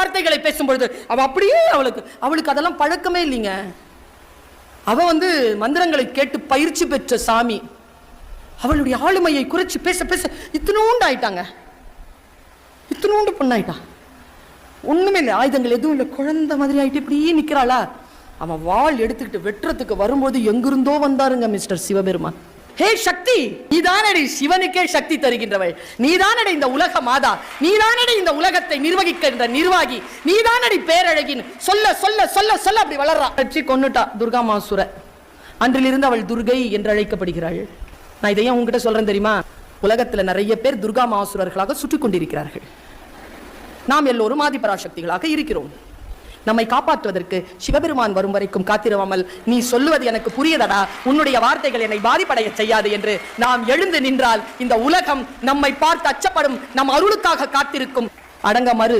வார்த்தைகளை பேசும்பொழுது அவ அப்படியே அவளுக்கு அதெல்லாம் பழக்கமே இல்லைங்க. அவ மந்திரங்களை கேட்டு பயிற்சி பெற்ற சாமி. அவளுடைய ஆளுமையை குறைச்சி பேச பேச இத்தினூண்டு ஆயிட்டாங்க, இத்தினூண்டு பொண்ணாயிட்டா. ஒண்ணுமே இல்லை, ஆயுதங்கள் எதுவும் இல்லை, குழந்தை மாதிரி ஆயிட்டு இப்படியே நிக்கிறாளா. அவன் வாள் எடுத்துக்கிட்டு வெட்டுறதுக்கு வரும்போது எங்கிருந்தோ வந்தாருங்க மிஸ்டர் சிவபெருமான். ஹே சக்தி, நீதானடி சிவனுக்கே சக்தி தருகின்றவள், நீதானடி இந்த உலக மாதா, நீதானடி இந்த உலகத்தை நிர்வகிக்கின்ற நிர்வாகி, நீதானடி பேரழகின் சொல்ல சொல்ல சொல்ல சொல்ல அப்படி வளர்றா. கட்சி கொன்னுட்டா துர்கா மாசுர. அன்றிலிருந்து அவள் துர்கை என்று அழைக்கப்படுகிறாள். நான் இதையும் உங்ககிட்ட சொல்றேன் தெரியுமா, உலகத்துல நிறைய பேர் துர்கா மாசுரர்களாக சுற்றி கொண்டிருக்கிறார்கள். நாம் எல்லோரும் ஆதிபராசக்திகளாக இருக்கிறோம். நம்மை காப்பாற்றுவதற்கு சிவபெருமான் வரும் வரைக்கும் காத்திருவாமல், நீ சொல்லுவது எனக்கு புரியதடா, உன்னுடைய வார்த்தைகள் என்னை பாதிப்படைய செய்யாது என்று நாம் எழுந்து நின்றால் இந்த உலகம் நம்மை பார்த்து அச்சப்படும், நம் அருளுக்காக காத்திருக்கும். அடங்க மறு.